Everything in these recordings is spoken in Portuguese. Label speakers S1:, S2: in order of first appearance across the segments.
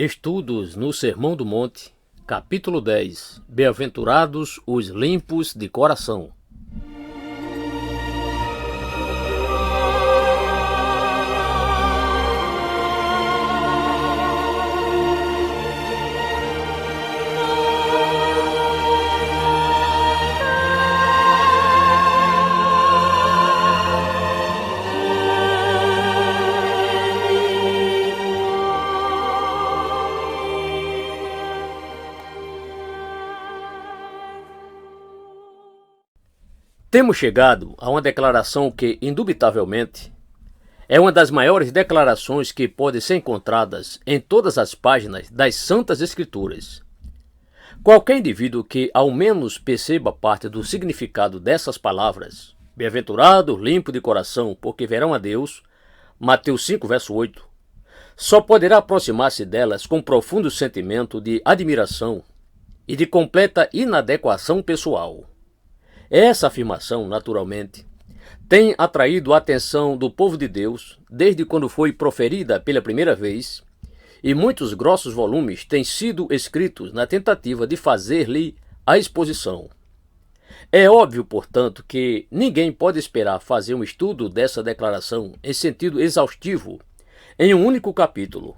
S1: Estudos no Sermão do Monte, capítulo 10. Bem-aventurados os limpos de coração. Temos chegado a uma declaração que, indubitavelmente, é uma das maiores declarações que podem ser encontradas em todas as páginas das Santas Escrituras. Qualquer indivíduo que ao menos perceba parte do significado dessas palavras, bem-aventurado, limpo de coração, porque verão a Deus, Mateus 5, verso 8, só poderá aproximar-se delas com profundo sentimento de admiração e de completa inadequação pessoal. Essa afirmação, naturalmente, tem atraído a atenção do povo de Deus desde quando foi proferida pela primeira vez, e muitos grossos volumes têm sido escritos na tentativa de fazer-lhe a exposição. É óbvio, portanto, que ninguém pode esperar fazer um estudo dessa declaração em sentido exaustivo em um único capítulo.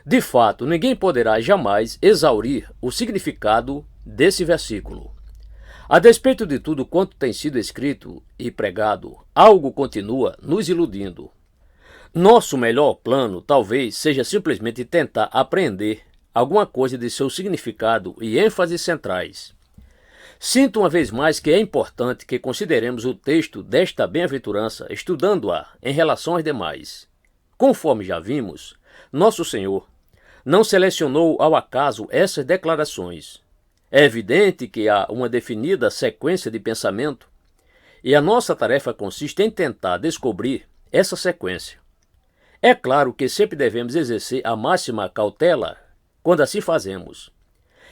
S1: De fato, ninguém poderá jamais exaurir o significado desse versículo. A despeito de tudo quanto tem sido escrito e pregado, algo continua nos iludindo. Nosso melhor plano talvez seja simplesmente tentar apreender alguma coisa de seu significado e ênfases centrais. Sinto uma vez mais que é importante que consideremos o texto desta bem-aventurança estudando-a em relação às demais. Conforme já vimos, nosso Senhor não selecionou ao acaso essas declarações. É evidente que há uma definida sequência de pensamento e a nossa tarefa consiste em tentar descobrir essa sequência. É claro que sempre devemos exercer a máxima cautela quando assim fazemos.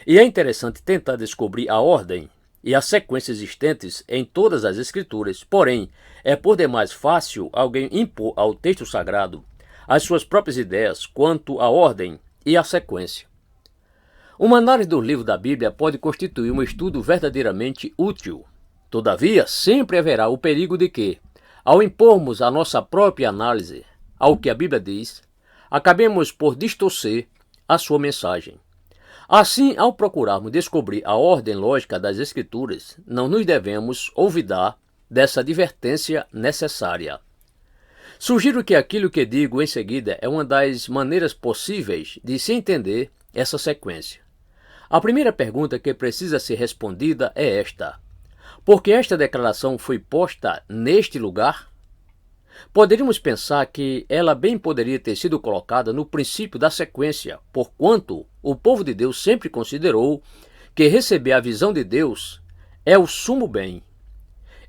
S1: E é interessante tentar descobrir a ordem e a sequência existentes em todas as Escrituras, porém, é por demais fácil alguém impor ao texto sagrado as suas próprias ideias quanto à ordem e à sequência. Uma análise do livro da Bíblia pode constituir um estudo verdadeiramente útil. Todavia, sempre haverá o perigo de que, ao impormos a nossa própria análise ao que a Bíblia diz, acabemos por distorcer a sua mensagem. Assim, ao procurarmos descobrir a ordem lógica das Escrituras, não nos devemos olvidar dessa advertência necessária. Sugiro que aquilo que digo em seguida é uma das maneiras possíveis de se entender essa sequência. A primeira pergunta que precisa ser respondida é esta: por que esta declaração foi posta neste lugar? Poderíamos pensar que ela bem poderia ter sido colocada no princípio da sequência, porquanto o povo de Deus sempre considerou que receber a visão de Deus é o sumo bem.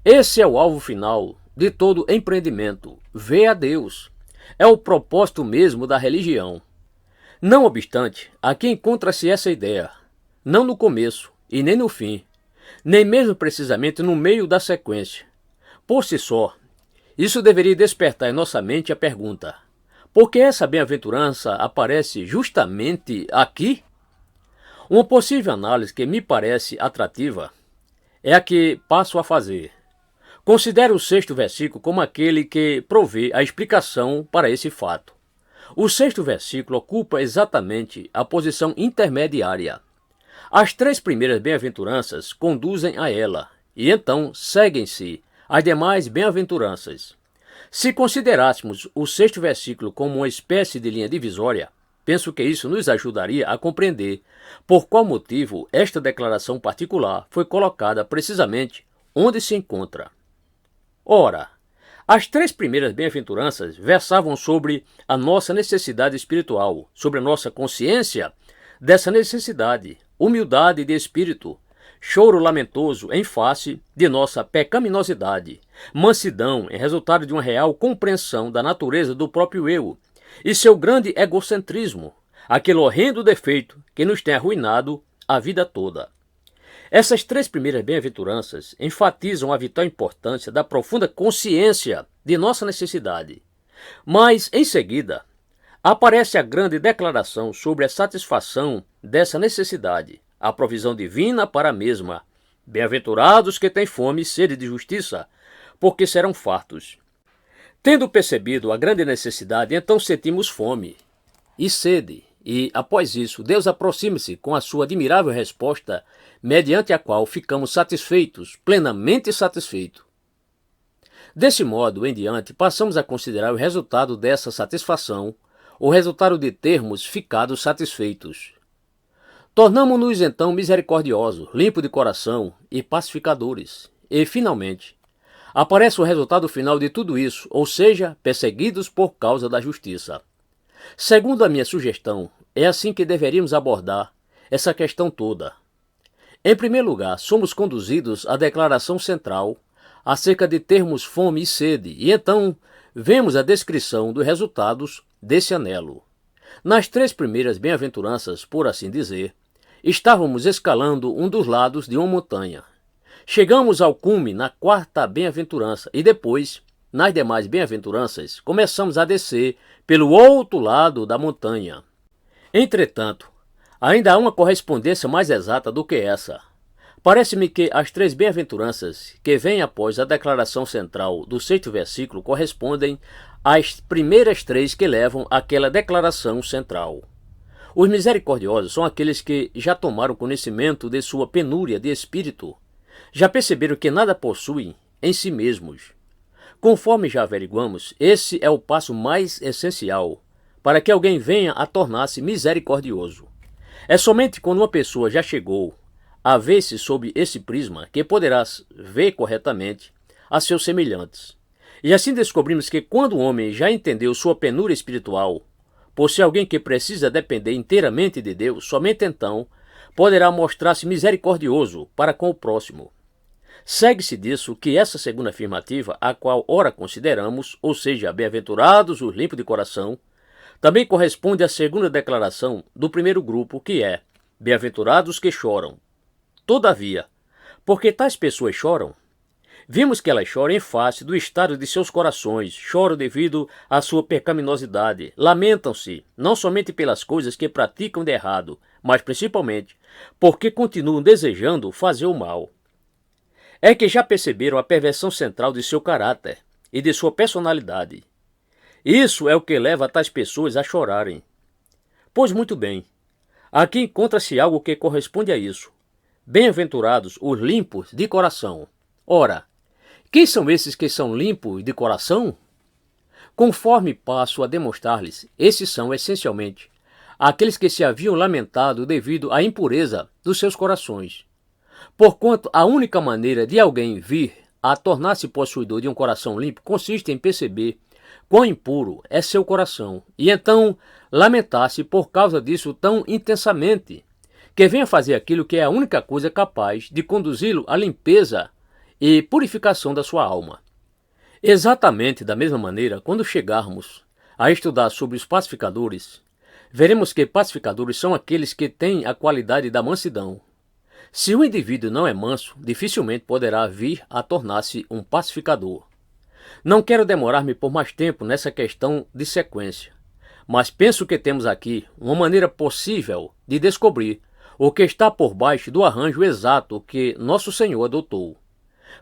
S1: Esse é o alvo final de todo empreendimento, ver a Deus. É o propósito mesmo da religião. Não obstante, aqui encontra-se essa ideia, não no começo e nem no fim, nem mesmo precisamente no meio da sequência. Por si só, isso deveria despertar em nossa mente a pergunta: por que essa bem-aventurança aparece justamente aqui? Uma possível análise que me parece atrativa é a que passo a fazer. Considero o 6º versículo como aquele que provê a explicação para esse fato. O 6º versículo ocupa exatamente a posição intermediária. As 3 primeiras bem-aventuranças conduzem a ela, e então seguem-se as demais bem-aventuranças. Se considerássemos o 6º versículo como uma espécie de linha divisória, penso que isso nos ajudaria a compreender por qual motivo esta declaração particular foi colocada precisamente onde se encontra. Ora, as 3 primeiras bem-aventuranças versavam sobre a nossa necessidade espiritual, sobre a nossa consciência dessa necessidade, humildade de espírito, choro lamentoso em face de nossa pecaminosidade, mansidão em resultado de uma real compreensão da natureza do próprio eu e seu grande egocentrismo, aquele horrendo defeito que nos tem arruinado a vida toda. Essas 3 primeiras bem-aventuranças enfatizam a vital importância da profunda consciência de nossa necessidade. Mas, em seguida, aparece a grande declaração sobre a satisfação dessa necessidade, a provisão divina para a mesma. Bem-aventurados que têm fome e sede de justiça, porque serão fartos. Tendo percebido a grande necessidade, então sentimos fome e sede, e após isso, Deus aproxima-se com a sua admirável resposta, mediante a qual ficamos satisfeitos, plenamente satisfeitos. Desse modo em diante, passamos a considerar o resultado dessa satisfação, o resultado de termos ficado satisfeitos. Tornamo-nos então misericordiosos, limpos de coração e pacificadores. E, finalmente, aparece o resultado final de tudo isso, ou seja, perseguidos por causa da justiça. Segundo a minha sugestão, é assim que deveríamos abordar essa questão toda. Em primeiro lugar, somos conduzidos à declaração central acerca de termos fome e sede, e então vemos a descrição dos resultados desse anelo. Nas três primeiras bem-aventuranças, por assim dizer, estávamos escalando um dos lados de uma montanha. Chegamos ao cume na quarta bem-aventurança e depois, nas demais bem-aventuranças, começamos a descer pelo outro lado da montanha. Entretanto, ainda há uma correspondência mais exata do que essa. Parece-me que as três bem-aventuranças que vêm após a declaração central do sexto versículo correspondem às primeiras três que levam àquela declaração central. Os misericordiosos são aqueles que já tomaram conhecimento de sua penúria de espírito, já perceberam que nada possuem em si mesmos. Conforme já averiguamos, esse é o passo mais essencial para que alguém venha a tornar-se misericordioso. É somente quando uma pessoa já chegou a ver-se sob esse prisma que poderá ver corretamente a seus semelhantes. E assim descobrimos que quando o homem já entendeu sua penúria espiritual, por ser alguém que precisa depender inteiramente de Deus, somente então poderá mostrar-se misericordioso para com o próximo. Segue-se disso que essa segunda afirmativa, a qual ora consideramos, ou seja, bem-aventurados os limpos de coração, também corresponde à segunda declaração do primeiro grupo, que é bem-aventurados que choram. Todavia, porque tais pessoas choram? Vimos que elas choram em face do estado de seus corações, choram devido à sua pecaminosidade, lamentam-se, não somente pelas coisas que praticam de errado, mas principalmente porque continuam desejando fazer o mal. É que já perceberam a perversão central de seu caráter e de sua personalidade. Isso é o que leva tais pessoas a chorarem. Pois muito bem, aqui encontra-se algo que corresponde a isso. Bem-aventurados os limpos de coração. Ora, quem são esses que são limpos de coração? Conforme passo a demonstrar-lhes, esses são essencialmente aqueles que se haviam lamentado devido à impureza dos seus corações. Porquanto a única maneira de alguém vir a tornar-se possuidor de um coração limpo consiste em perceber quão impuro é seu coração e então lamentar-se por causa disso tão intensamente, que venha fazer aquilo que é a única coisa capaz de conduzi-lo à limpeza e purificação da sua alma. Exatamente da mesma maneira, quando chegarmos a estudar sobre os pacificadores, veremos que pacificadores são aqueles que têm a qualidade da mansidão. Se o indivíduo não é manso, dificilmente poderá vir a tornar-se um pacificador. Não quero demorar-me por mais tempo nessa questão de sequência, mas penso que temos aqui uma maneira possível de descobrir o que está por baixo do arranjo exato que nosso Senhor adotou.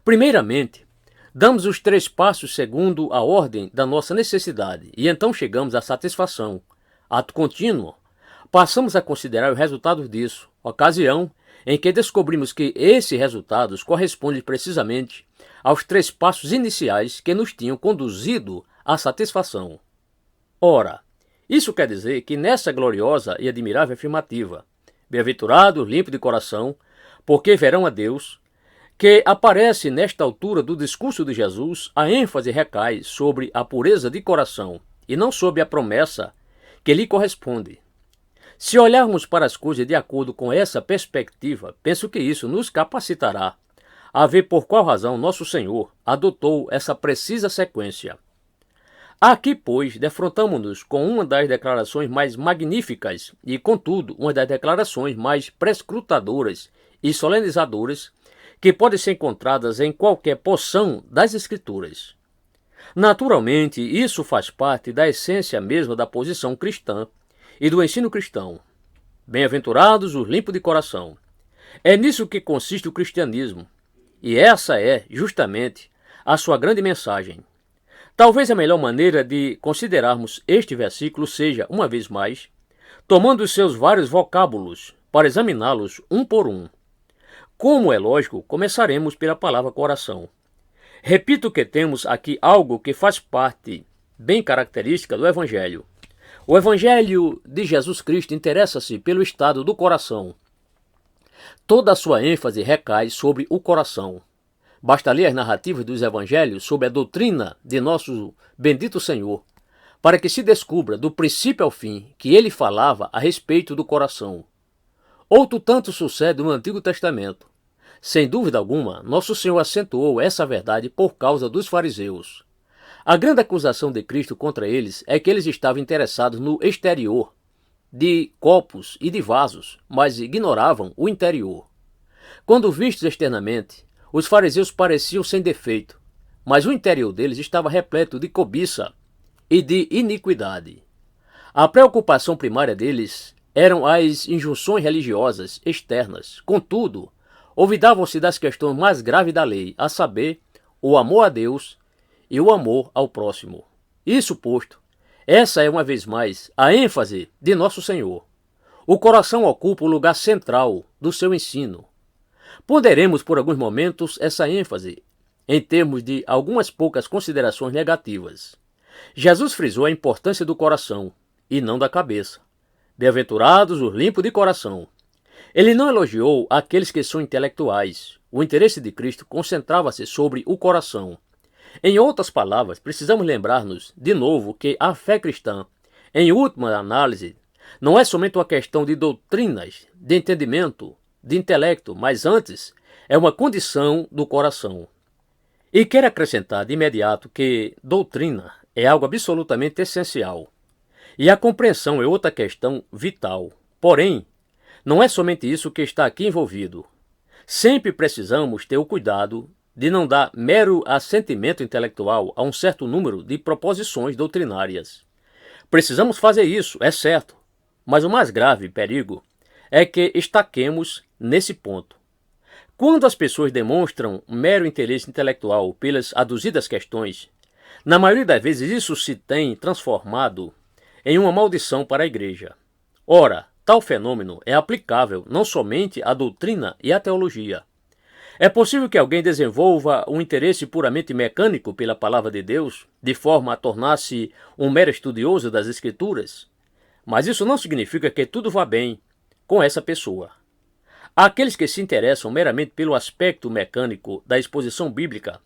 S1: Primeiramente, damos os três passos segundo a ordem da nossa necessidade, e então chegamos à satisfação. Ato contínuo, passamos a considerar os resultados disso, ocasião em que descobrimos que esses resultados correspondem precisamente aos três passos iniciais que nos tinham conduzido à satisfação. Ora, isso quer dizer que nessa gloriosa e admirável afirmativa, bem-aventurados limpos de coração, porque verão a Deus, que aparece nesta altura do discurso de Jesus, a ênfase recai sobre a pureza de coração e não sobre a promessa que lhe corresponde. Se olharmos para as coisas de acordo com essa perspectiva, penso que isso nos capacitará a ver por qual razão nosso Senhor adotou essa precisa sequência. Aqui, pois, defrontamo-nos com uma das declarações mais magníficas e, contudo, uma das declarações mais prescrutadoras e solenizadoras que podem ser encontradas em qualquer porção das Escrituras. Naturalmente, isso faz parte da essência mesma da posição cristã e do ensino cristão. Bem-aventurados os limpos de coração. É nisso que consiste o cristianismo, e essa é, justamente, a sua grande mensagem. Talvez a melhor maneira de considerarmos este versículo seja, uma vez mais, tomando os seus vários vocábulos para examiná-los um por um. Como é lógico, começaremos pela palavra coração. Repito que temos aqui algo que faz parte bem característica do Evangelho. O Evangelho de Jesus Cristo interessa-se pelo estado do coração. Toda a sua ênfase recai sobre o coração. Basta ler as narrativas dos Evangelhos sobre a doutrina de nosso bendito Senhor, para que se descubra do princípio ao fim que ele falava a respeito do coração. Outro tanto sucede no Antigo Testamento. Sem dúvida alguma, nosso Senhor acentuou essa verdade por causa dos fariseus. A grande acusação de Cristo contra eles é que eles estavam interessados no exterior, de copos e de vasos, mas ignoravam o interior. Quando vistos externamente, os fariseus pareciam sem defeito, mas o interior deles estava repleto de cobiça e de iniquidade. A preocupação primária deles eram as injunções religiosas externas. Contudo, olvidavam-se das questões mais graves da lei, a saber, o amor a Deus e o amor ao próximo. Isso posto, essa é uma vez mais a ênfase de nosso Senhor. O coração ocupa o lugar central do seu ensino. Ponderemos por alguns momentos essa ênfase em termos de algumas poucas considerações negativas. Jesus frisou a importância do coração e não da cabeça. Bem-aventurados os limpos de coração. Ele não elogiou aqueles que são intelectuais. O interesse de Cristo concentrava-se sobre o coração. Em outras palavras, precisamos lembrar-nos de novo que a fé cristã, em última análise, não é somente uma questão de doutrinas, de entendimento, de intelecto, mas antes é uma condição do coração. E quero acrescentar de imediato que doutrina é algo absolutamente essencial. E a compreensão é outra questão vital. Porém, não é somente isso que está aqui envolvido. Sempre precisamos ter o cuidado de não dar mero assentimento intelectual a um certo número de proposições doutrinárias. Precisamos fazer isso, é certo, mas o mais grave perigo é que estaquemos nesse ponto. Quando as pessoas demonstram um mero interesse intelectual pelas aduzidas questões, na maioria das vezes isso se tem transformado em uma maldição para a igreja. Ora, tal fenômeno é aplicável não somente à doutrina e à teologia. É possível que alguém desenvolva um interesse puramente mecânico pela palavra de Deus, de forma a tornar-se um mero estudioso das Escrituras, mas isso não significa que tudo vá bem com essa pessoa. Aqueles que se interessam meramente pelo aspecto mecânico da exposição bíblica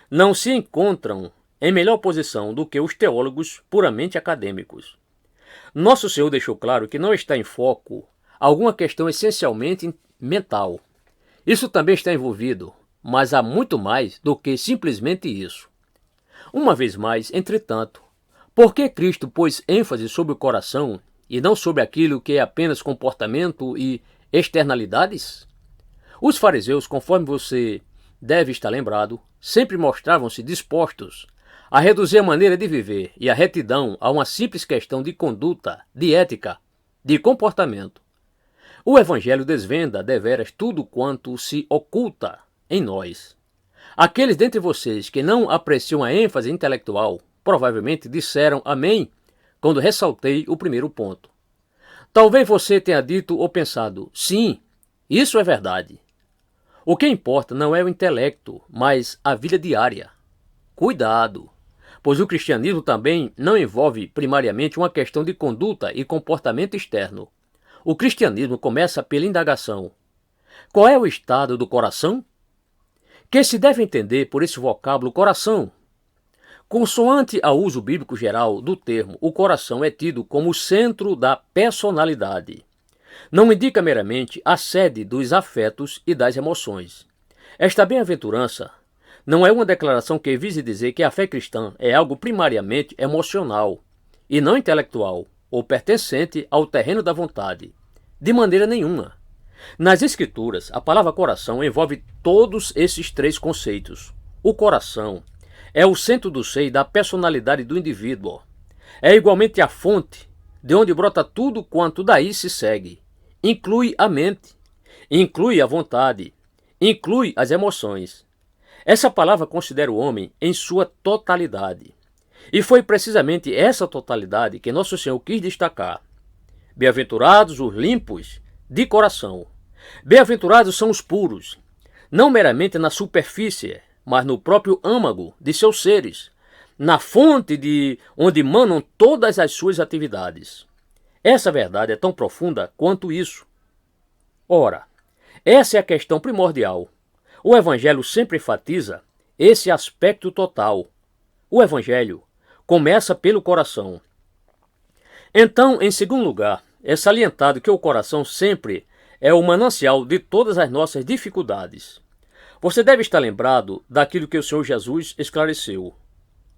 S1: não se encontram em melhor posição do que os teólogos puramente acadêmicos. Nosso Senhor deixou claro que não está em foco alguma questão essencialmente mental. Isso também está envolvido, mas há muito mais do que simplesmente isso. Uma vez mais, entretanto, por que Cristo pôs ênfase sobre o coração e não sobre aquilo que é apenas comportamento e externalidades? Os fariseus, conforme você deve estar lembrado, sempre mostravam-se dispostos a reduzir a maneira de viver e a retidão a uma simples questão de conduta, de ética, de comportamento. O Evangelho desvenda deveras tudo quanto se oculta em nós. Aqueles dentre vocês que não apreciam a ênfase intelectual provavelmente disseram amém quando ressaltei o primeiro ponto. Talvez você tenha dito ou pensado, sim, isso é verdade. O que importa não é o intelecto, mas a vida diária. Cuidado, pois o cristianismo também não envolve primariamente uma questão de conduta e comportamento externo. O cristianismo começa pela indagação. Qual é o estado do coração? Que se deve entender por esse vocábulo coração? Consoante ao uso bíblico geral do termo, o coração é tido como o centro da personalidade. Não indica meramente a sede dos afetos e das emoções. Esta bem-aventurança não é uma declaração que vise dizer que a fé cristã é algo primariamente emocional e não intelectual, ou pertencente ao terreno da vontade. De maneira nenhuma. Nas Escrituras, a palavra coração envolve todos esses três conceitos. O coração é o centro do ser e da personalidade do indivíduo. É igualmente a fonte de onde brota tudo quanto daí se segue. Inclui a mente, inclui a vontade, inclui as emoções. Essa palavra considera o homem em sua totalidade. E foi precisamente essa totalidade que Nosso Senhor quis destacar. Bem-aventurados os limpos de coração. Bem-aventurados são os puros, não meramente na superfície, mas no próprio âmago de seus seres, na fonte de onde manam todas as suas atividades. Essa verdade é tão profunda quanto isso. Ora, essa é a questão primordial. O Evangelho sempre enfatiza esse aspecto total. O Evangelho começa pelo coração. Então, em segundo lugar, é salientado que o coração sempre é o manancial de todas as nossas dificuldades. Você deve estar lembrado daquilo que o Senhor Jesus esclareceu.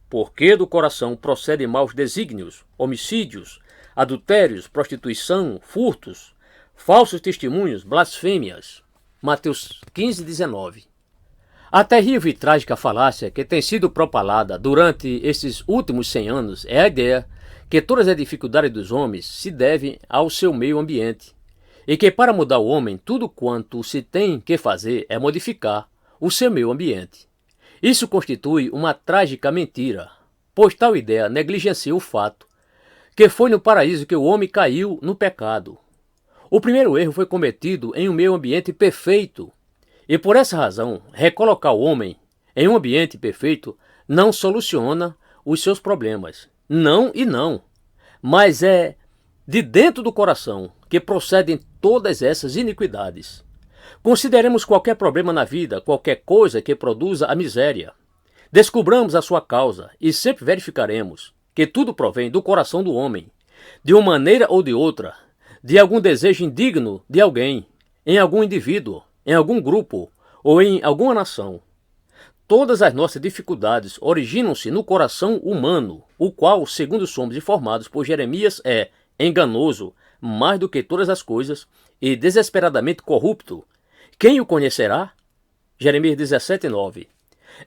S1: Porque do coração procedem maus desígnios, homicídios, adultérios, prostituição, furtos, falsos testemunhos, blasfêmias. Mateus 15, 19. A terrível e trágica falácia que tem sido propalada durante esses últimos 100 anos é a ideia que todas as dificuldades dos homens se devem ao seu meio ambiente, e que para mudar o homem tudo quanto se tem que fazer é modificar o seu meio ambiente. Isso constitui uma trágica mentira, pois tal ideia negligencia o fato que foi no paraíso que o homem caiu no pecado. O primeiro erro foi cometido em um meio ambiente perfeito, e por essa razão, recolocar o homem em um ambiente perfeito não soluciona os seus problemas. Não e não. Mas é de dentro do coração que procedem todas essas iniquidades. Consideremos qualquer problema na vida, qualquer coisa que produza a miséria. Descubramos a sua causa e sempre verificaremos que tudo provém do coração do homem, de uma maneira ou de outra, de algum desejo indigno de alguém, em algum indivíduo, em algum grupo ou em alguma nação. Todas as nossas dificuldades originam-se no coração humano, o qual, segundo somos informados por Jeremias, é enganoso mais do que todas as coisas e desesperadamente corrupto. Quem o conhecerá? Jeremias 17, 9.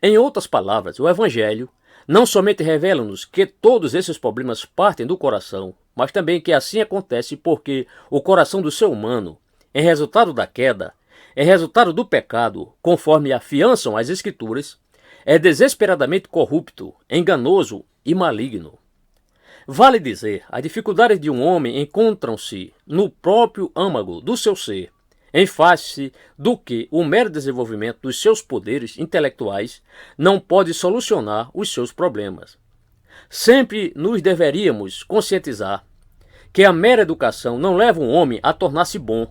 S1: Em outras palavras, o Evangelho não somente revela-nos que todos esses problemas partem do coração, mas também que assim acontece porque o coração do ser humano, em resultado da queda, em resultado do pecado, conforme afiançam as Escrituras, é desesperadamente corrupto, enganoso e maligno. Vale dizer, as dificuldades de um homem encontram-se no próprio âmago do seu ser, em face do que o mero desenvolvimento dos seus poderes intelectuais não pode solucionar os seus problemas. Sempre nos deveríamos conscientizar que a mera educação não leva um homem a tornar-se bom.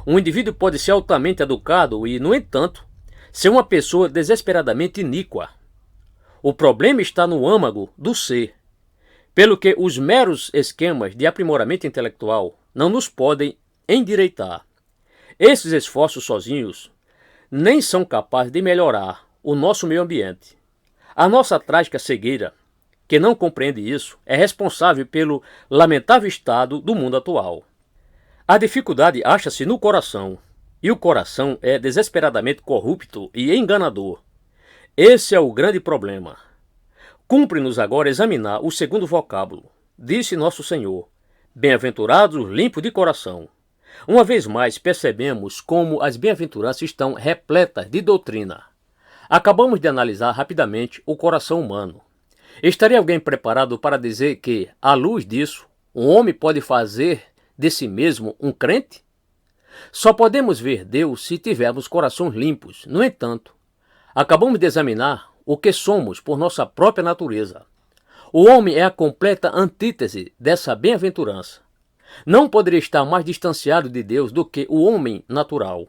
S1: Um indivíduo pode ser altamente educado e, no entanto, ser uma pessoa desesperadamente iníqua. O problema está no âmago do ser, pelo que os meros esquemas de aprimoramento intelectual não nos podem endireitar. Esses esforços sozinhos nem são capazes de melhorar o nosso meio ambiente. A nossa trágica cegueira, que não compreende isso, é responsável pelo lamentável estado do mundo atual. A dificuldade acha-se no coração, e o coração é desesperadamente corrupto e enganador. Esse é o grande problema. Cumpre-nos agora examinar o segundo vocábulo. Disse nosso Senhor: bem-aventurados os limpos de coração. Uma vez mais percebemos como as bem-aventuranças estão repletas de doutrina. Acabamos de analisar rapidamente o coração humano. Estaria alguém preparado para dizer que, à luz disso, um homem pode fazer de si mesmo um crente? Só podemos ver Deus se tivermos corações limpos. No entanto, acabamos de examinar o que somos por nossa própria natureza. O homem é a completa antítese dessa bem-aventurança. Não poderia estar mais distanciado de Deus do que o homem natural.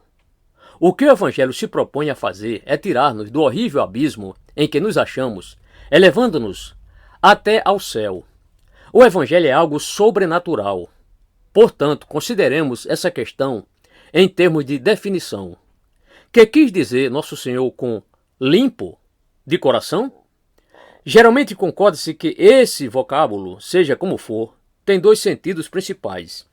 S1: O que o Evangelho se propõe a fazer é tirar-nos do horrível abismo em que nos achamos, elevando-nos até ao céu. O Evangelho é algo sobrenatural. Portanto, consideremos essa questão em termos de definição. Que quis dizer nosso Senhor com limpo de coração? Geralmente concorda-se que esse vocábulo, seja como for, tem dois sentidos principais.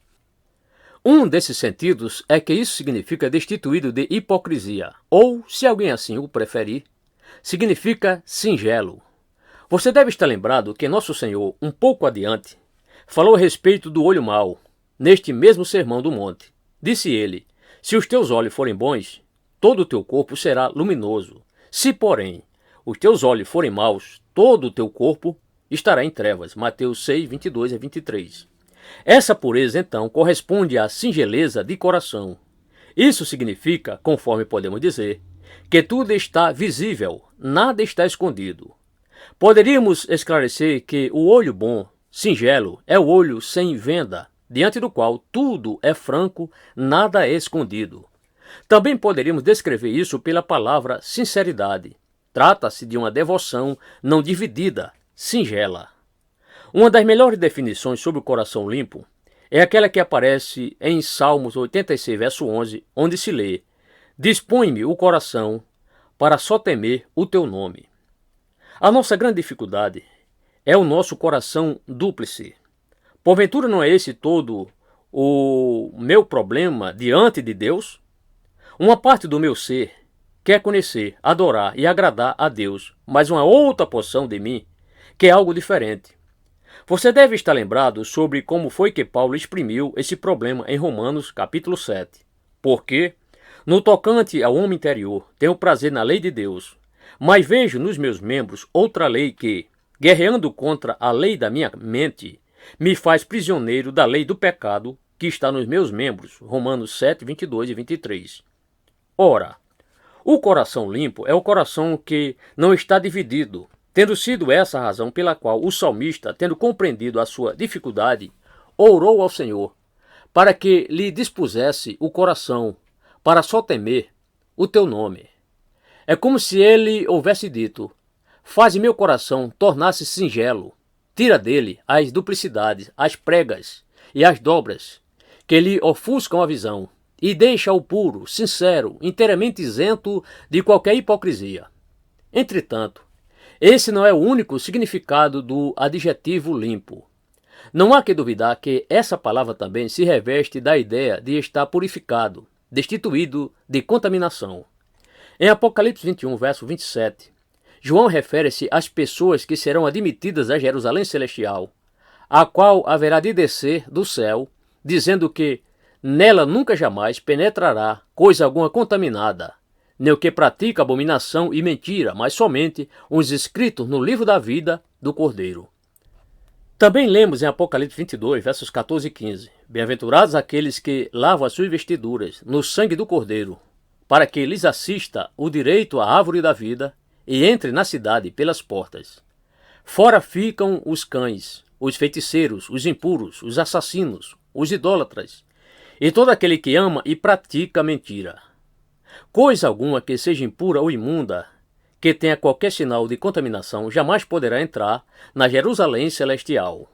S1: Um desses sentidos é que isso significa destituído de hipocrisia, ou, se alguém assim o preferir, significa singelo, Você deve estar lembrado que nosso Senhor, um pouco adiante, falou a respeito do olho mau, neste mesmo sermão do monte. Disse ele: se os teus olhos forem bons, todo o teu corpo será luminoso. Se, porém, os teus olhos forem maus, todo o teu corpo estará em trevas. Mateus 6, 22 a 23. Essa pureza, então, corresponde à singeleza de coração. Isso significa, conforme podemos dizer, que tudo está visível, nada está escondido. Poderíamos esclarecer que o olho bom, singelo, é o olho sem venda, diante do qual tudo é franco, nada é escondido. Também poderíamos descrever isso pela palavra sinceridade. Trata-se de uma devoção não dividida, singela. Uma das melhores definições sobre o coração limpo é aquela que aparece em Salmos 86, verso 11, onde se lê: dispõe-me o coração para só temer o teu nome. A nossa grande dificuldade é o nosso coração dúplice. Porventura não é esse todo o meu problema diante de Deus? Uma parte do meu ser quer conhecer, adorar e agradar a Deus, mas uma outra porção de mim quer algo diferente. Você deve estar lembrado sobre como foi que Paulo exprimiu esse problema em Romanos capítulo 7. Porque, no tocante ao homem interior, tenho prazer na lei de Deus, mas vejo nos meus membros outra lei que, guerreando contra a lei da minha mente, me faz prisioneiro da lei do pecado que está nos meus membros. Romanos 7, 22 e 23. Ora, o coração limpo é o coração que não está dividido, tendo sido essa a razão pela qual o salmista, tendo compreendido a sua dificuldade, orou ao Senhor, para que lhe dispusesse o coração, para só temer o teu nome. É como se ele houvesse dito: faze meu coração tornar-se singelo, tira dele as duplicidades, as pregas e as dobras, que lhe ofuscam a visão, e deixa-o puro, sincero, inteiramente isento de qualquer hipocrisia. Entretanto, esse não é o único significado do adjetivo limpo. Não há que duvidar que essa palavra também se reveste da ideia de estar purificado, destituído de contaminação. Em Apocalipse 21, verso 27, João refere-se às pessoas que serão admitidas a Jerusalém Celestial, a qual haverá de descer do céu, dizendo que nela nunca jamais penetrará coisa alguma contaminada, nem o que pratica abominação e mentira, mas somente os escritos no livro da vida do Cordeiro. Também lemos em Apocalipse 22, versos 14 e 15, bem-aventurados aqueles que lavam as suas vestiduras no sangue do Cordeiro, para que lhes assista o direito à árvore da vida e entre na cidade pelas portas. Fora ficam os cães, os feiticeiros, os impuros, os assassinos, os idólatras, e todo aquele que ama e pratica mentira. Coisa alguma que seja impura ou imunda, que tenha qualquer sinal de contaminação, jamais poderá entrar na Jerusalém Celestial.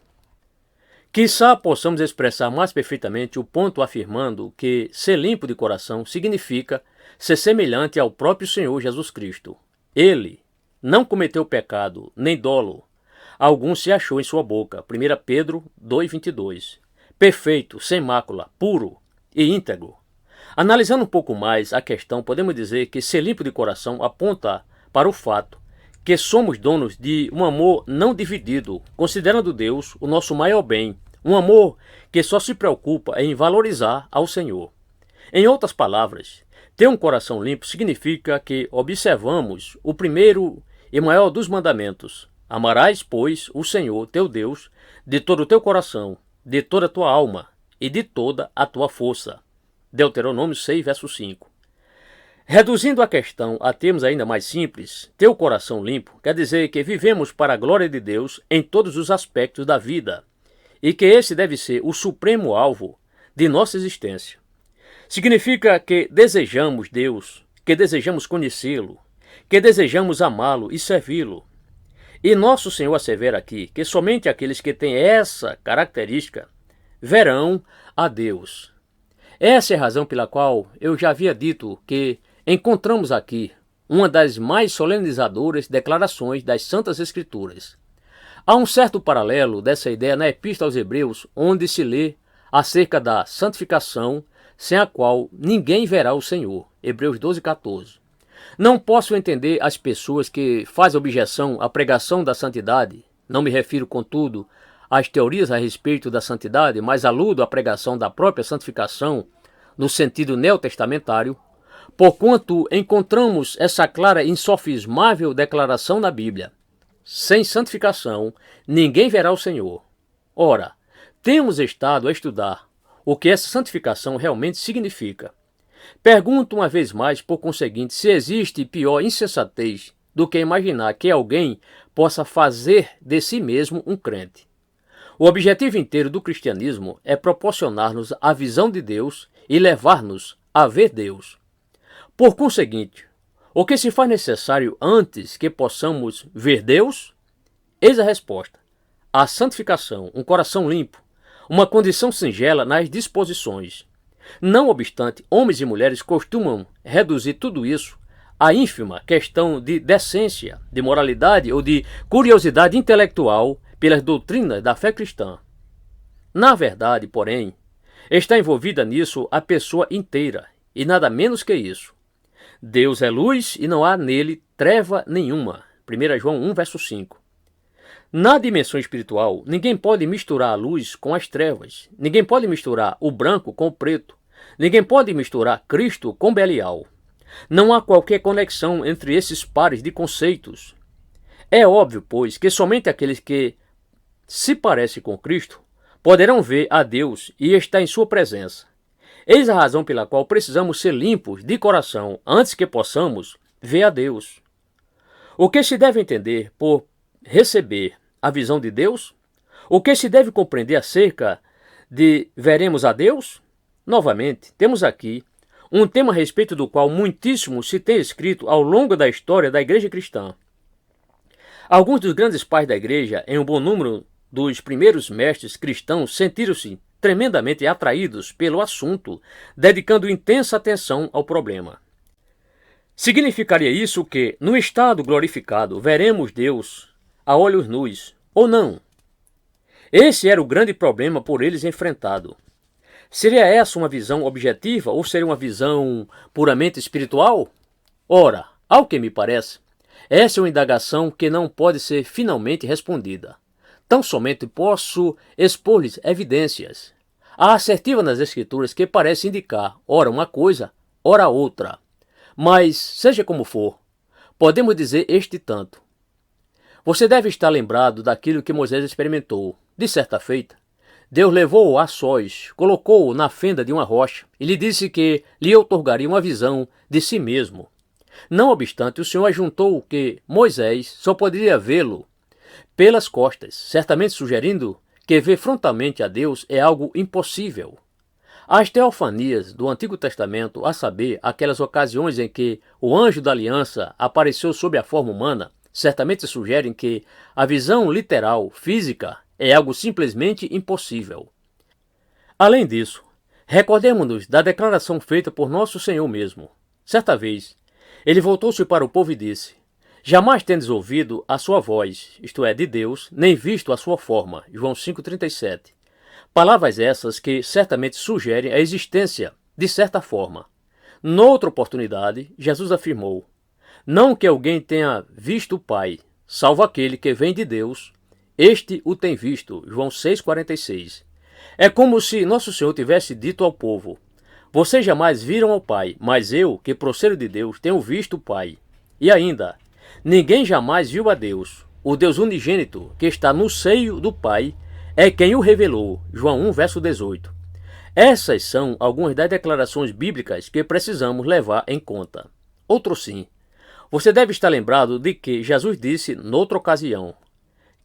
S1: Quiçá possamos expressar mais perfeitamente o ponto afirmando que ser limpo de coração significa ser semelhante ao próprio Senhor Jesus Cristo. Ele não cometeu pecado, nem dolo algum se achou em sua boca. 1 Pedro 2,22. Perfeito, sem mácula, puro e íntegro. Analisando um pouco mais a questão, podemos dizer que ser limpo de coração aponta para o fato que somos donos de um amor não dividido, considerando Deus o nosso maior bem, um amor que só se preocupa em valorizar ao Senhor. Em outras palavras, ter um coração limpo significa que observamos o primeiro e maior dos mandamentos: amarás, pois, o Senhor teu Deus de todo o teu coração, de toda a tua alma e de toda a tua força. Deuteronômio 6, verso 5. Reduzindo a questão a termos ainda mais simples, ter o coração limpo quer dizer que vivemos para a glória de Deus em todos os aspectos da vida e que esse deve ser o supremo alvo de nossa existência. Significa que desejamos Deus, que desejamos conhecê-lo, que desejamos amá-lo e servi-lo. E nosso Senhor assevera aqui que somente aqueles que têm essa característica verão a Deus. Essa é a razão pela qual eu já havia dito que encontramos aqui uma das mais solenizadoras declarações das Santas Escrituras. Há um certo paralelo dessa ideia na Epístola aos Hebreus, onde se lê acerca da santificação, sem a qual ninguém verá o Senhor. Hebreus 12, 14. Não posso entender as pessoas que fazem objeção à pregação da santidade. Não me refiro, contudo, às teorias a respeito da santidade, mas aludo à pregação da própria santificação no sentido neotestamentário, porquanto encontramos essa clara e insofismável declaração na Bíblia: sem santificação ninguém verá o Senhor. Ora, temos estado a estudar o que essa santificação realmente significa. Pergunto uma vez mais, por conseguinte, se existe pior insensatez do que imaginar que alguém possa fazer de si mesmo um crente. O objetivo inteiro do cristianismo é proporcionar-nos a visão de Deus e levar-nos a ver Deus. Por conseguinte, o que se faz necessário antes que possamos ver Deus? Eis a resposta: a santificação, um coração limpo, uma condição singela nas disposições. Não obstante, homens e mulheres costumam reduzir tudo isso à ínfima questão de decência, de moralidade ou de curiosidade intelectual pelas doutrinas da fé cristã. Na verdade, porém, está envolvida nisso a pessoa inteira, e nada menos que isso. Deus é luz e não há nele treva nenhuma. 1 João 1, verso 5. Na dimensão espiritual, ninguém pode misturar a luz com as trevas. Ninguém pode misturar o branco com o preto. Ninguém pode misturar Cristo com Belial. Não há qualquer conexão entre esses pares de conceitos. É óbvio, pois, que somente aqueles que se parecem com Cristo poderão ver a Deus e estar em sua presença. Eis a razão pela qual precisamos ser limpos de coração antes que possamos ver a Deus. O que se deve entender por receber a visão de Deus? O que se deve compreender acerca de veremos a Deus? Novamente, temos aqui um tema a respeito do qual muitíssimo se tem escrito ao longo da história da igreja cristã. Alguns dos grandes pais da igreja, em um bom número dos primeiros mestres cristãos, sentiram-se tremendamente atraídos pelo assunto, dedicando intensa atenção ao problema. Significaria isso que, no estado glorificado, veremos Deus a olhos nus, ou não? Esse era o grande problema por eles enfrentado. Seria essa uma visão objetiva ou seria uma visão puramente espiritual? Ora, ao que me parece, essa é uma indagação que não pode ser finalmente respondida. Tão somente posso expor-lhes evidências. Há assertiva nas Escrituras que parece indicar, ora uma coisa, ora outra. Mas, seja como for, podemos dizer este tanto. Você deve estar lembrado daquilo que Moisés experimentou. De certa feita, Deus levou-o a sós, colocou-o na fenda de uma rocha e lhe disse que lhe outorgaria uma visão de si mesmo. Não obstante, o Senhor ajuntou que Moisés só poderia vê-lo pelas costas, certamente sugerindo que ver frontalmente a Deus é algo impossível. As teofanias do Antigo Testamento, a saber, aquelas ocasiões em que o anjo da aliança apareceu sob a forma humana, certamente sugerem que a visão literal, física, é algo simplesmente impossível. Além disso, recordemos-nos da declaração feita por nosso Senhor mesmo. Certa vez, ele voltou-se para o povo e disse: jamais tendes ouvido a sua voz, isto é, de Deus, nem visto a sua forma. João 5,37. Palavras essas que certamente sugerem a existência de certa forma. Noutra oportunidade, Jesus afirmou: não que alguém tenha visto o Pai, salvo aquele que vem de Deus, este o tem visto. João 6,46. É como se nosso Senhor tivesse dito ao povo: vocês jamais viram ao Pai, mas eu, que procedo de Deus, tenho visto o Pai. E ainda, ninguém jamais viu a Deus. O Deus unigênito, que está no seio do Pai, é quem o revelou. João 1, verso 18. Essas são algumas das declarações bíblicas que precisamos levar em conta. Outro sim. Você deve estar lembrado de que Jesus disse noutra ocasião: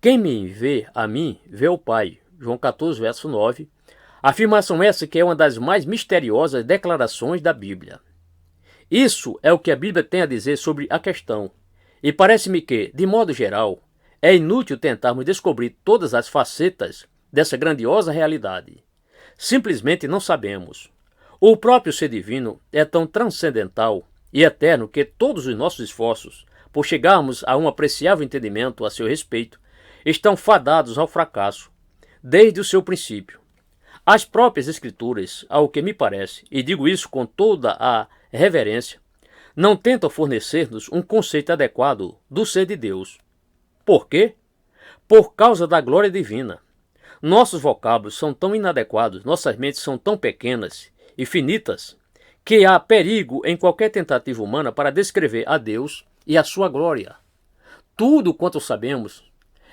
S1: quem me vê a mim, vê o Pai. João 14, verso 9. Afirmação essa que é uma das mais misteriosas declarações da Bíblia. Isso é o que a Bíblia tem a dizer sobre a questão. E parece-me que, de modo geral, é inútil tentarmos descobrir todas as facetas dessa grandiosa realidade. Simplesmente não sabemos. O próprio ser divino é tão transcendental e eterno que todos os nossos esforços por chegarmos a um apreciável entendimento a seu respeito estão fadados ao fracasso desde o seu princípio. As próprias Escrituras, ao que me parece, e digo isso com toda a reverência, não tentam fornecer-nos um conceito adequado do ser de Deus. Por quê? Por causa da glória divina. Nossos vocábulos são tão inadequados, nossas mentes são tão pequenas e finitas, que há perigo em qualquer tentativa humana para descrever a Deus e a sua glória. Tudo quanto sabemos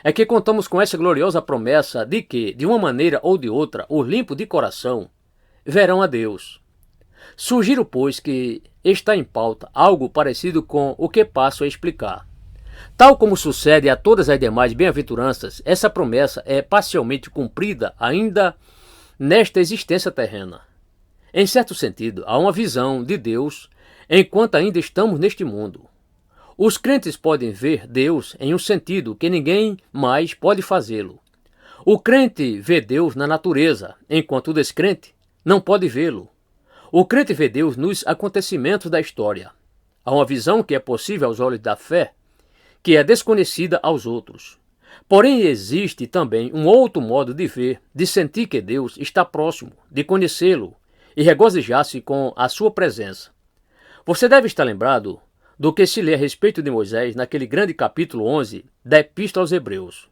S1: é que contamos com essa gloriosa promessa de que, de uma maneira ou de outra, os limpos de coração verão a Deus. Sugiro, pois, que está em pauta algo parecido com o que passo a explicar. Tal como sucede a todas as demais bem-aventuranças, essa promessa é parcialmente cumprida ainda nesta existência terrena. Em certo sentido, há uma visão de Deus enquanto ainda estamos neste mundo. Os crentes podem ver Deus em um sentido que ninguém mais pode fazê-lo. O crente vê Deus na natureza, enquanto o descrente não pode vê-lo. O crente vê Deus nos acontecimentos da história. Há uma visão que é possível aos olhos da fé, que é desconhecida aos outros. Porém, existe também um outro modo de ver, de sentir que Deus está próximo, de conhecê-lo e regozijar-se com a sua presença. Você deve estar lembrado do que se lê a respeito de Moisés naquele grande capítulo 11 da Epístola aos Hebreus.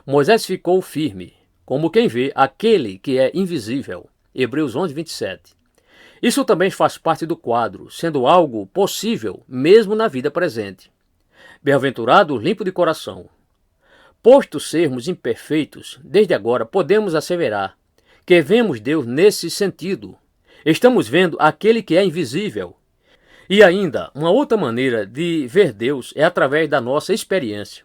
S1: Moisés ficou firme, como quem vê aquele que é invisível. Hebreus 11, 27. Isso também faz parte do quadro, sendo algo possível mesmo na vida presente. Bem-aventurado os limpos de coração. Posto sermos imperfeitos, desde agora podemos asseverar que vemos Deus nesse sentido. Estamos vendo aquele que é invisível. E ainda, uma outra maneira de ver Deus é através da nossa experiência,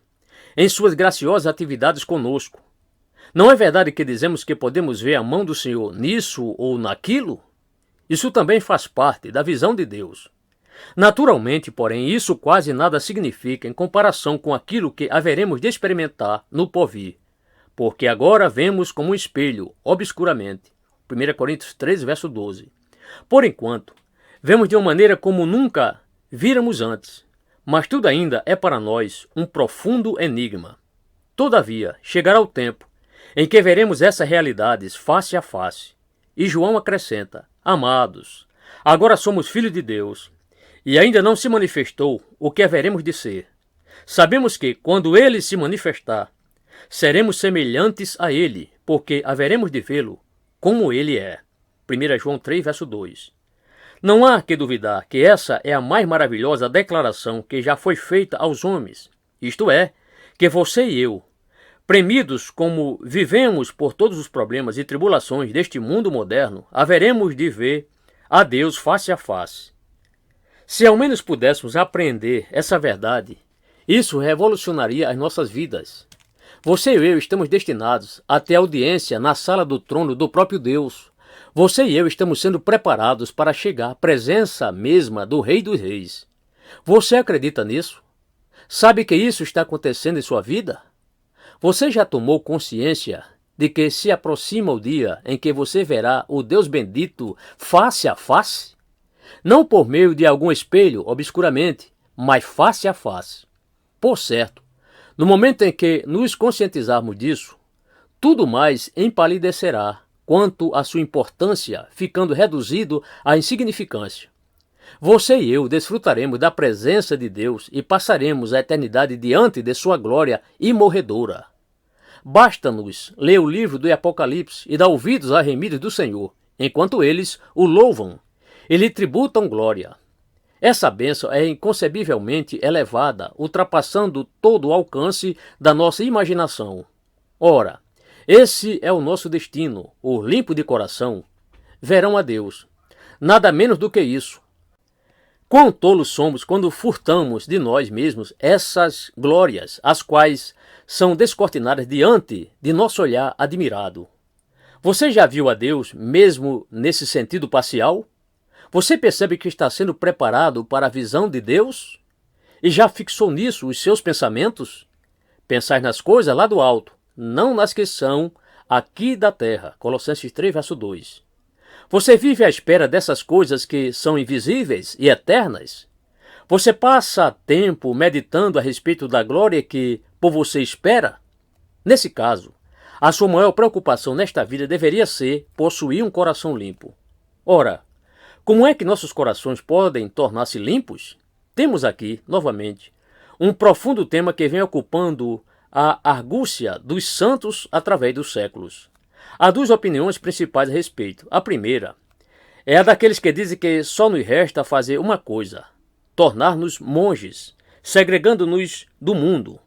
S1: em suas graciosas atividades conosco. Não é verdade que dizemos que podemos ver a mão do Senhor nisso ou naquilo? Isso também faz parte da visão de Deus. Naturalmente, porém, isso quase nada significa em comparação com aquilo que haveremos de experimentar no porvir, porque agora vemos como um espelho, obscuramente. 1 Coríntios 13, verso 12. Por enquanto, vemos de uma maneira como nunca víramos antes, mas tudo ainda é para nós um profundo enigma. Todavia, chegará o tempo em que veremos essas realidades face a face. E João acrescenta: amados, agora somos filhos de Deus, e ainda não se manifestou o que haveremos de ser. Sabemos que, quando ele se manifestar, seremos semelhantes a ele, porque haveremos de vê-lo como ele é. 1 João 3, verso 2. Não há que duvidar que essa é a mais maravilhosa declaração que já foi feita aos homens, isto é, que você e eu, premidos como vivemos por todos os problemas e tribulações deste mundo moderno, haveremos de ver a Deus face a face. Se ao menos pudéssemos apreender essa verdade, isso revolucionaria as nossas vidas. Você e eu estamos destinados a ter audiência na sala do trono do próprio Deus. Você e eu estamos sendo preparados para chegar à presença mesma do Rei dos Reis. Você acredita nisso? Sabe que isso está acontecendo em sua vida? Você já tomou consciência de que se aproxima o dia em que você verá o Deus bendito face a face? Não por meio de algum espelho, obscuramente, mas face a face. Por certo, no momento em que nos conscientizarmos disso, tudo mais empalidecerá quanto à sua importância, ficando reduzido à insignificância. Você e eu desfrutaremos da presença de Deus e passaremos a eternidade diante de sua glória imorredora. Basta-nos ler o livro do Apocalipse e dar ouvidos aos remidos do Senhor, enquanto eles o louvam e lhe tributam glória. Essa bênção é inconcebivelmente elevada, ultrapassando todo o alcance da nossa imaginação. Ora, esse é o nosso destino. Os limpos de coração verão a Deus. Nada menos do que isso. Quão tolos somos quando furtamos de nós mesmos essas glórias, as quais são descortinadas diante de nosso olhar admirado. Você já viu a Deus mesmo nesse sentido parcial? Você percebe que está sendo preparado para a visão de Deus? E já fixou nisso os seus pensamentos? Pensar nas coisas lá do alto, não nas que são aqui da terra. Colossenses 3, verso 2. Você vive à espera dessas coisas que são invisíveis e eternas? Você passa tempo meditando a respeito da glória que por você espera? Nesse caso, a sua maior preocupação nesta vida deveria ser possuir um coração limpo. Ora, como é que nossos corações podem tornar-se limpos? temos aqui, novamente, um profundo tema que vem ocupando a argúcia dos santos através dos séculos. Há duas opiniões principais a respeito. A primeira é a daqueles que dizem que só nos resta fazer uma coisa: tornar-nos monges, segregando-nos do mundo.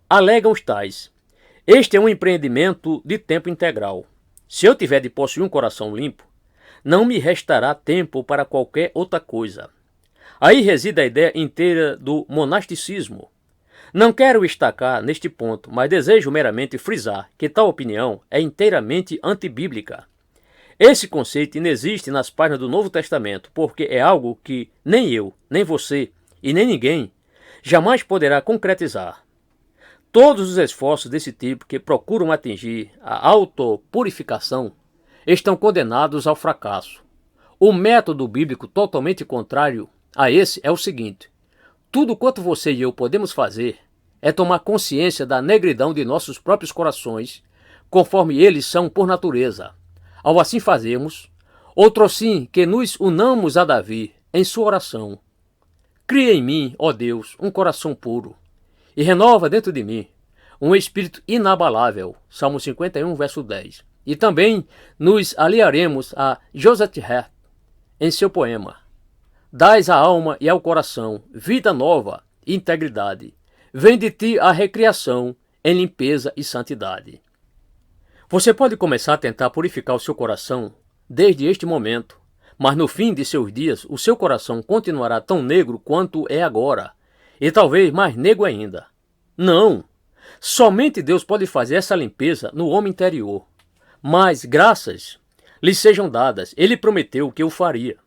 S1: Alegam os tais: este é um empreendimento de tempo integral. Se eu tiver de possuir um coração limpo, não me restará tempo para qualquer outra coisa. Aí reside a ideia inteira do monasticismo. Não quero destacar neste ponto, mas desejo meramente frisar que tal opinião é inteiramente antibíblica. Esse conceito inexiste nas páginas do Novo Testamento, porque é algo que nem eu, nem você e nem ninguém jamais poderá concretizar. Todos os esforços desse tipo que procuram atingir a autopurificação estão condenados ao fracasso. O método bíblico totalmente contrário a esse é o seguinte: tudo quanto você e eu podemos fazer é tomar consciência da negridão de nossos próprios corações, conforme eles são por natureza. Ao assim fazermos, outrossim que nos unamos a Davi em sua oração: cria em mim, ó Deus, um coração puro, e renova dentro de mim um espírito inabalável. Salmo 51, verso 10. E também nos aliaremos a Joseph Hart em seu poema: dás à alma e ao coração vida nova e integridade. Vem de ti a recriação em limpeza e santidade. Você pode começar a tentar purificar o seu coração desde este momento, mas no fim de seus dias o seu coração continuará tão negro quanto é agora, e talvez mais negro ainda. Não! Somente Deus pode fazer essa limpeza no homem interior. Mas graças lhe sejam dadas, ele prometeu que o faria.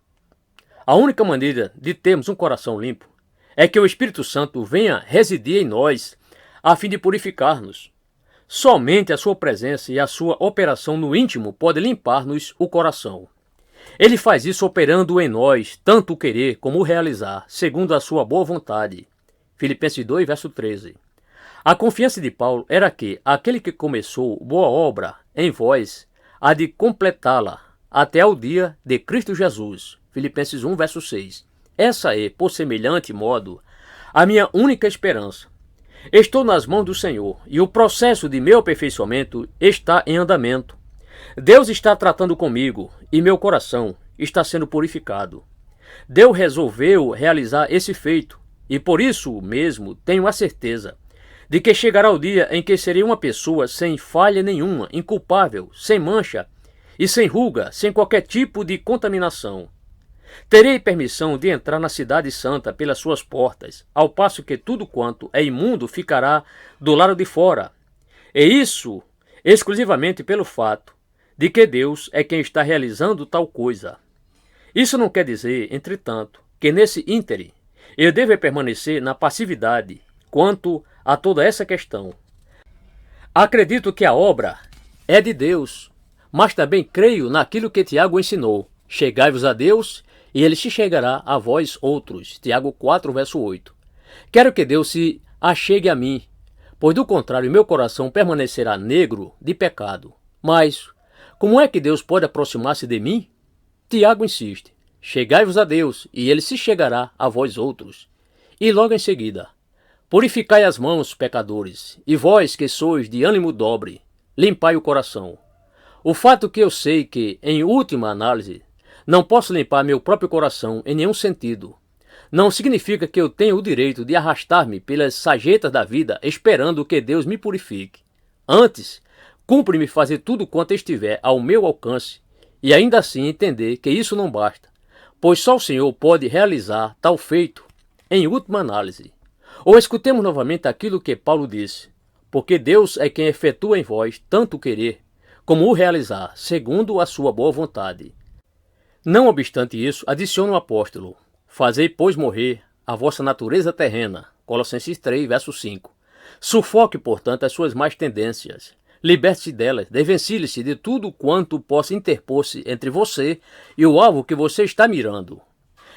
S1: A única maneira de termos um coração limpo é que o Espírito Santo venha residir em nós, a fim de purificar-nos. Somente a sua presença e a sua operação no íntimo pode limpar-nos o coração. Ele faz isso operando em nós, tanto o querer como o realizar, segundo a sua boa vontade. Filipenses 2, verso 13. A confiança de Paulo era que aquele que começou boa obra em vós há de completá-la até ao dia de Cristo Jesus. Filipenses 1, verso 6. Essa é, por semelhante modo, a minha única esperança. Estou nas mãos do Senhor e o processo de meu aperfeiçoamento está em andamento. Deus está tratando comigo e meu coração está sendo purificado. Deus resolveu realizar esse feito e por isso mesmo tenho a certeza de que chegará o dia em que serei uma pessoa sem falha nenhuma, inculpável, sem mancha e sem ruga, sem qualquer tipo de contaminação. Terei permissão de entrar na cidade santa pelas suas portas, ao passo que tudo quanto é imundo ficará do lado de fora. E isso exclusivamente pelo fato de que Deus é quem está realizando tal coisa. Isso não quer dizer, entretanto, que nesse íntere eu devo permanecer na passividade quanto a toda essa questão. Acredito que a obra é de Deus, mas também creio naquilo que Tiago ensinou: chegai-vos a Deus e ele se chegará a vós outros. Tiago 4, verso 8. Quero que Deus se achegue a mim, pois do contrário meu coração permanecerá negro de pecado. Mas como é que Deus pode aproximar-se de mim? Tiago insiste: chegai-vos a Deus e ele se chegará a vós outros. E logo em seguida: purificai as mãos, pecadores, e vós que sois de ânimo dobre, limpai o coração. O fato que eu sei que, em última análise, não posso limpar meu próprio coração em nenhum sentido, não significa que eu tenha o direito de arrastar-me pelas sarjetas da vida esperando que Deus me purifique. Antes, cumpre-me fazer tudo quanto estiver ao meu alcance e ainda assim entender que isso não basta, pois só o Senhor pode realizar tal feito em última análise. Ou escutemos novamente aquilo que Paulo disse: porque Deus é quem efetua em vós tanto o querer como o realizar, segundo a sua boa vontade. Não obstante isso, adiciona o apóstolo: fazei, pois, morrer a vossa natureza terrena. Colossenses 3, verso 5. Sufoque, portanto, as suas más tendências. Liberte-se delas, desvencilhe-se de tudo quanto possa interpor-se entre você e o alvo que você está mirando.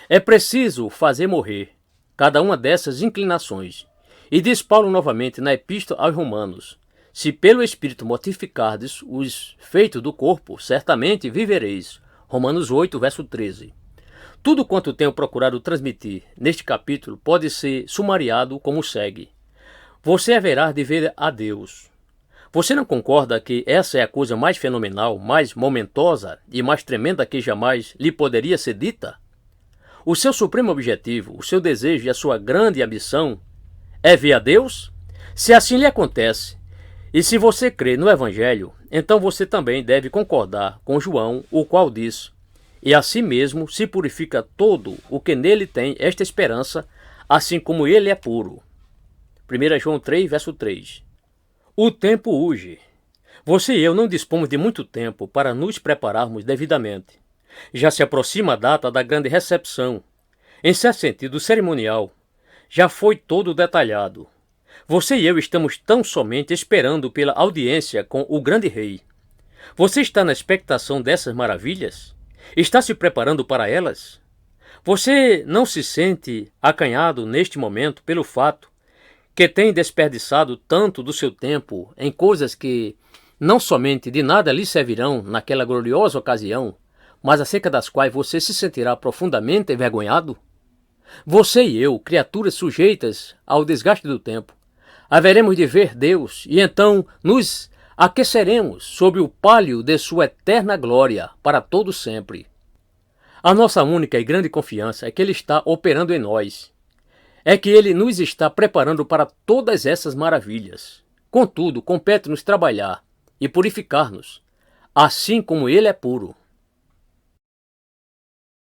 S1: É preciso fazer morrer cada uma dessas inclinações. E diz Paulo novamente na Epístola aos Romanos: se pelo Espírito mortificardes os feitos do corpo, certamente vivereis. Romanos 8, verso 13. Tudo quanto tenho procurado transmitir neste capítulo pode ser sumariado como segue. Você haverá de ver a Deus. Você não concorda que essa é a coisa mais fenomenal, mais momentosa e mais tremenda que jamais lhe poderia ser dita? O seu supremo objetivo, o seu desejo e a sua grande ambição é ver a Deus? Se assim lhe acontece, e se você crê no Evangelho, então você também deve concordar com João, o qual diz: e a si mesmo se purifica todo o que nele tem esta esperança, assim como ele é puro. 1 João 3, verso 3. O tempo urge. Você e eu não dispomos de muito tempo para nos prepararmos devidamente. Já se aproxima a data da grande recepção. Em certo sentido cerimonial, já foi todo detalhado. Você e eu estamos tão somente esperando pela audiência com o grande rei. Você está na expectação dessas maravilhas? Está se preparando para elas? Você não se sente acanhado neste momento pelo fato que tem desperdiçado tanto do seu tempo em coisas que não somente de nada lhe servirão naquela gloriosa ocasião, mas acerca das quais você se sentirá profundamente envergonhado? Você e eu, criaturas sujeitas ao desgaste do tempo, haveremos de ver Deus e então nos aqueceremos sob o pálio de sua eterna glória para todo sempre. A nossa única e grande confiança é que Ele está operando em nós. É que Ele nos está preparando para todas essas maravilhas. Contudo, compete-nos trabalhar e purificar-nos, assim como Ele é puro.